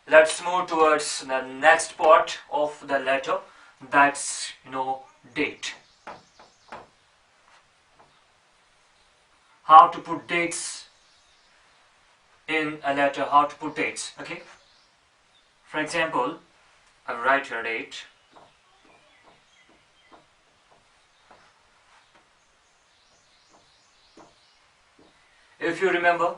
let's move towards the next part of the letter, that's date. How to put dates in a letter, how to put dates. Okay, for example, I write your date. If you remember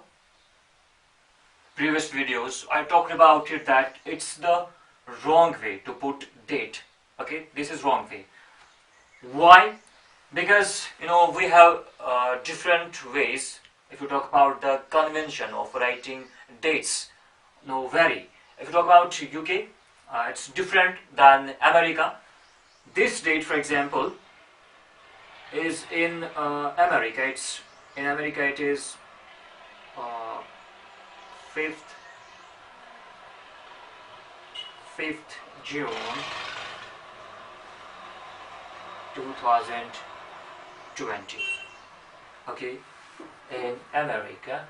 previous videos, I talked about it that it's the wrong way to put date. Okay, this is wrong way. Why? Because we have different ways. If you talk about the convention of writing dates, vary. If you talk about UK, it's different than America. This date, for example, is in America. It is 5th June 2020. Okay, in America.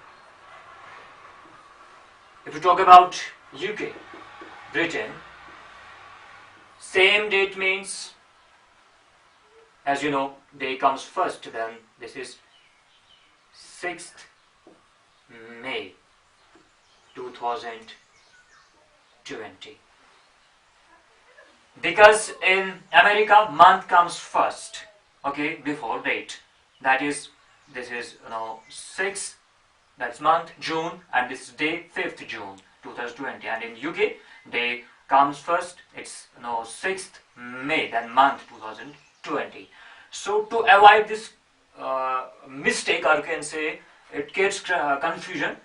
If you talk about UK, Britain, same date means, as you know, day comes first, then this is 6th May 2020. Because in America, month comes first, okay, before date. This is 6th, that's month, June, and this is day 5th June 2020. And in UK, day comes first, it's 6th May, then month 2020. So to avoid this mistake, or you can say it gets confusion,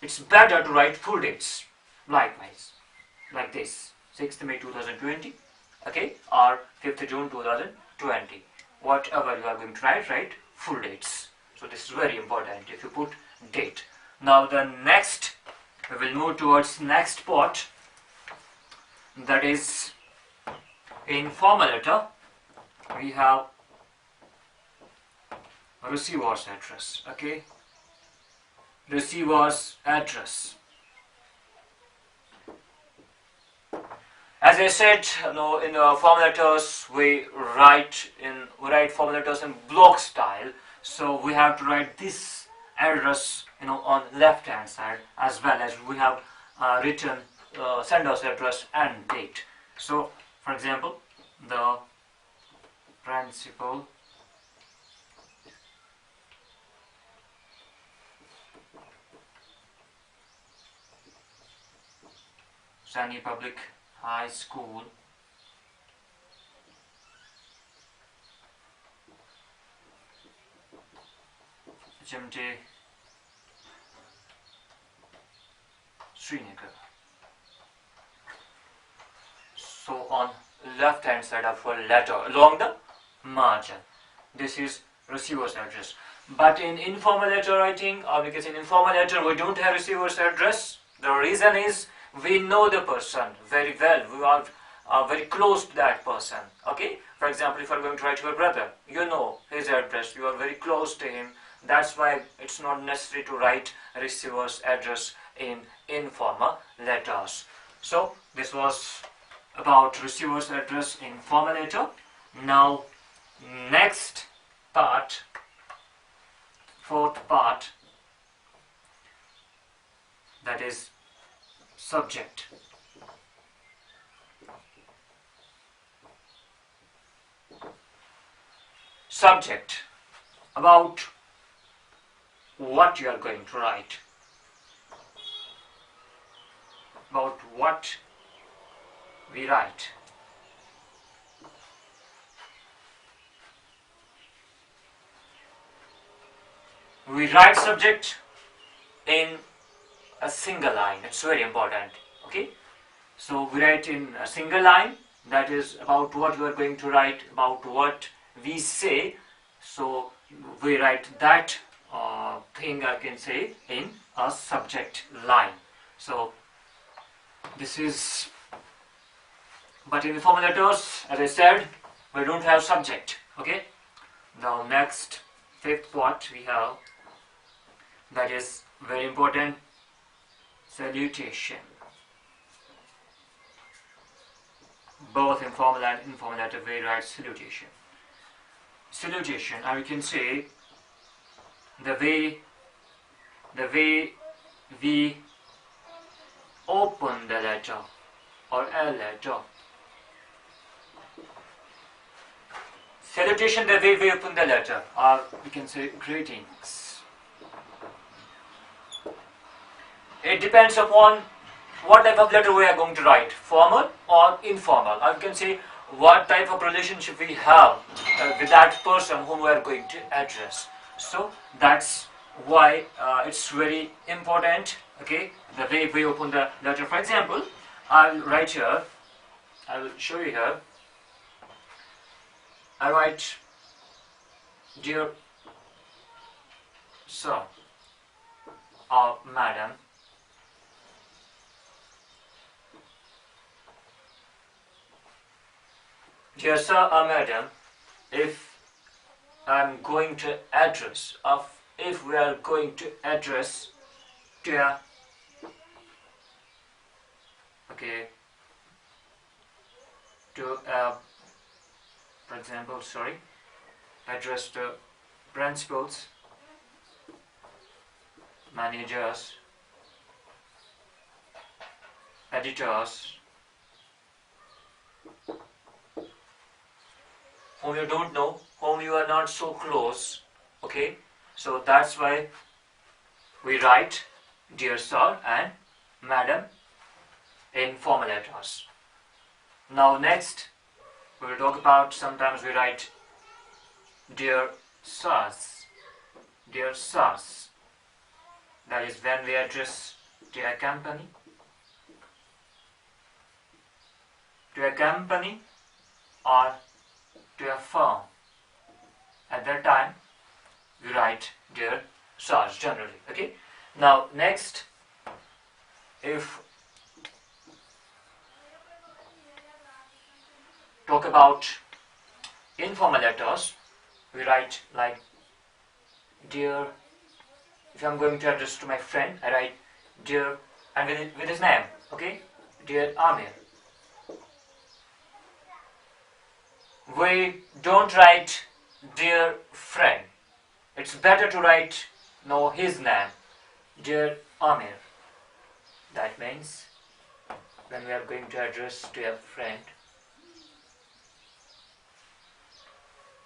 it's better to write full dates likewise, like this, 6th May 2020, okay, or 5th June 2020. Whatever you are going to write full dates. So this is very important if you put date. Now the next, we will move towards next part, that is informal letter. We have receiver's address. Okay, receiver's address. As I said, in formal letters we write formal letters in block style. So we have to write this address, on left hand side, as well as we have written sender's address and date. So, for example, the principal Hussaini Public High School, Jimte, Srinagar. So on left hand side of a letter along the margin, this is receiver's address. But in informal letter writing, or because in informal letter we don't have receiver's address, the reason is we know the person very well. We are very close to that person. Okay, for example, if you are going to write to your brother, you know his address, you are very close to him. That's why it's not necessary to write receiver's address in informal letters. So this was about receiver's address in formal letter. Now next part, fourth part, that is subject. Subject, about what you are going to write, about what we write. We write subject in a single line. It's very important. Okay, so we write in a single line, that is about what you are going to write, about what we say. So we write that thing, I can say, in a subject line. So this is, but in the formal letters, as I said, we don't have subject. Okay, now next fifth part we have, that is very important, salutation. both informal and informal letter we write salutation. Salutation, and we can say the way we open the letter or a letter. Salutation, the way we open the letter, or we can say greetings. It depends upon what type of letter we are going to write, formal or informal. Or we can say what type of relationship we have with that person whom we are going to address. So that's why it's very important, okay, the way we open the letter. For example, I'll write here, I will show you here. I write, dear sir or madam, dear sir or madam, if I'm going to address, if we are going to address to a, okay, to a, for example, address to principals, managers, editors, whom you don't know, whom you are not so close, okay? So that's why we write dear sir and madam in formal letters. Now next, we will talk about, sometimes we write dear sirs, dear sirs. That is when we address to a company, or to a firm. At that time, we write dear sirs generally. Okay. Now next, if talk about informal letters, we write like dear. If I'm going to address to my friend, I write dear, and with his name, okay, dear Amir. We don't write dear friend. It's better to write his name, dear Amir. That means when we are going to address to a friend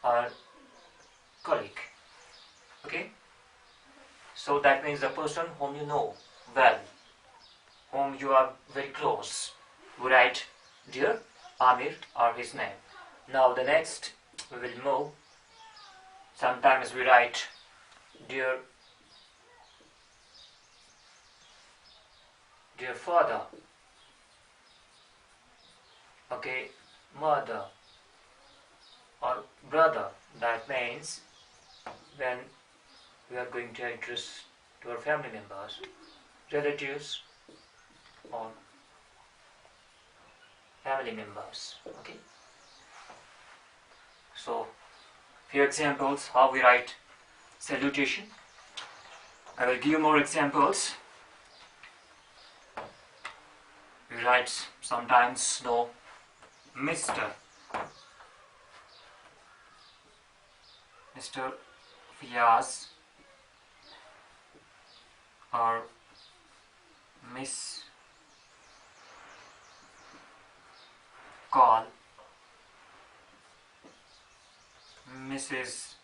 or colleague, okay, so that means the person whom you know well, whom you are very close, we write dear Amir or his name. Now the next, we will move. Sometimes we write dear father, okay, mother or brother. That means when we are going to address to our family members, relatives or family members, okay. So few examples how we write salutation. I will give you more examples. We write sometimes Mr. Fiaz or Miss Call, Mrs.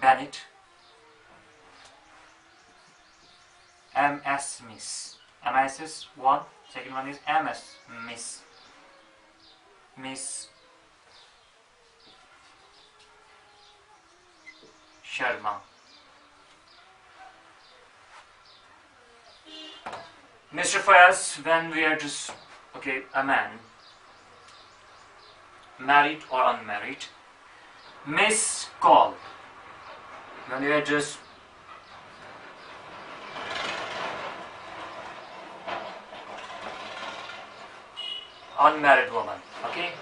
Bennett, MS Miss. MS is one, second one is MS Miss. Miss Sharma. Mr. Fayaz, when we are just, okay, a man, married or unmarried. Miss Call, when we are just unmarried woman, okay?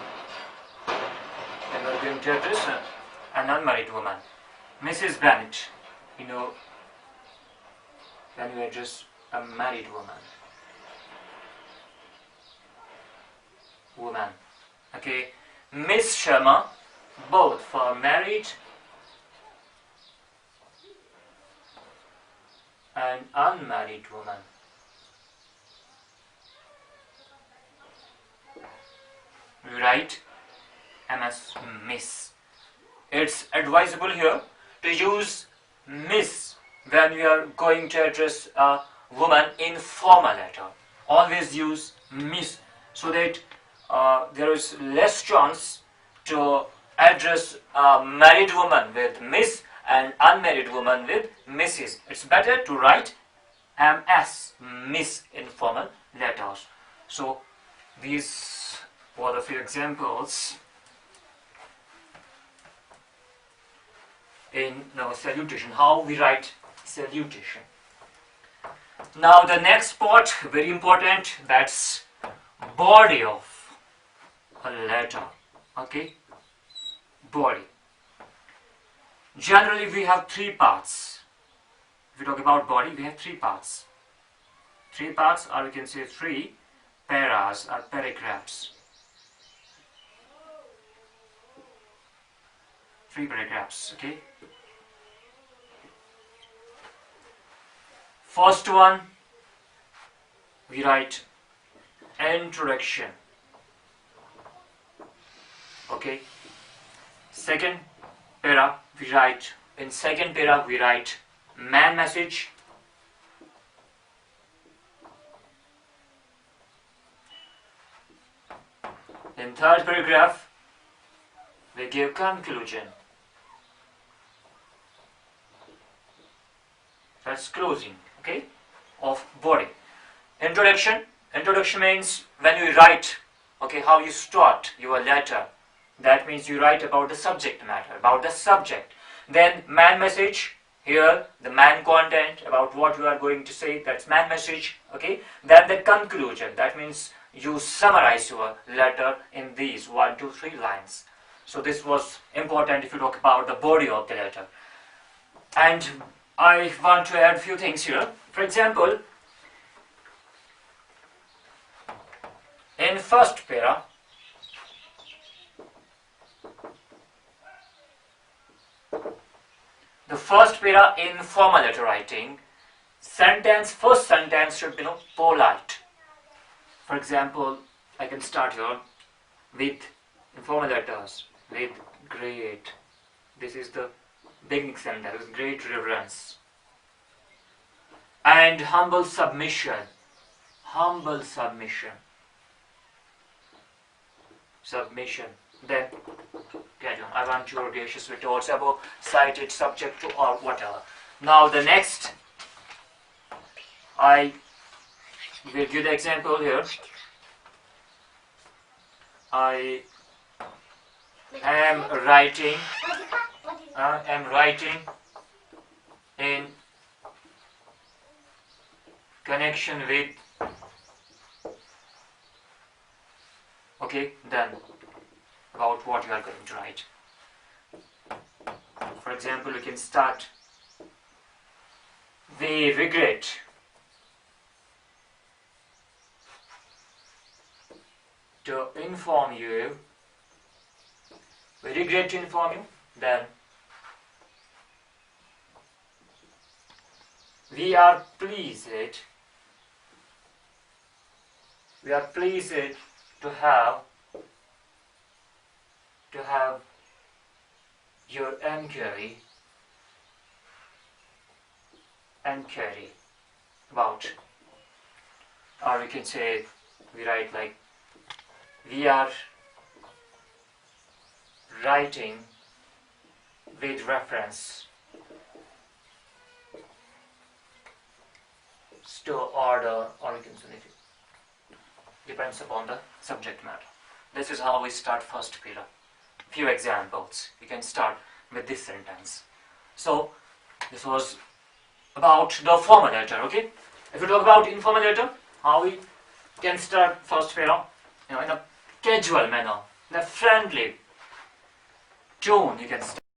Then we are going to address an unmarried woman. Mrs. Bennett, when we address a married woman. woman. Okay, Miss Sharma, both for married and unmarried woman. We write MS Miss. It's advisable here to use Miss when we are going to address a woman in formal letter. Always use Miss so that there is less chance to address a married woman with Miss and unmarried woman with Mrs. It's better to write MS, Miss, in formal letters. So these were the few examples in salutation, how we write salutation. Now the next part, very important, that's body of a letter. Okay, body. Generally we have three parts. If we talk about body, we have three parts. Three parts, or we can say three paras or paragraphs. Three paragraphs, okay. First one, we write introduction. Okay. Second para, we write, in second para, we write man message. In third paragraph, we give conclusion. That's closing, okay, of body. Introduction. Introduction means when you write, okay, how you start your letter. That means you write about the subject matter, about the subject. Then man message, here the man content, about what you are going to say, that's man message, okay. Then the conclusion, that means you summarize your letter in these 1, 2, 3 lines. So this was important if you talk about the body of the letter. And I want to add a few things here. For example, in first para, the first para in formal letter writing, first sentence should be polite. For example, I can start here with informal letters, with great. This is the beginning sentence, with great reverence. And humble submission. Humble submission. Submission. Then, carry on. I want your audacious retorts about cited, subject to, or whatever. Now the next, I will give the example here. I am writing in connection with, okay, then about what you are going to write. For example, you can start, we regret to inform you, we regret to inform you, then we are pleased to have your inquiry about, or we can say, we write like, we are writing with reference to order, or we can say, depends upon the subject matter. This is how we start first para. Few examples. You can start with this sentence. So this was about the formal letter, okay? If you talk about informal letter, how we can start first para, in a casual manner, in a friendly tone, you can start.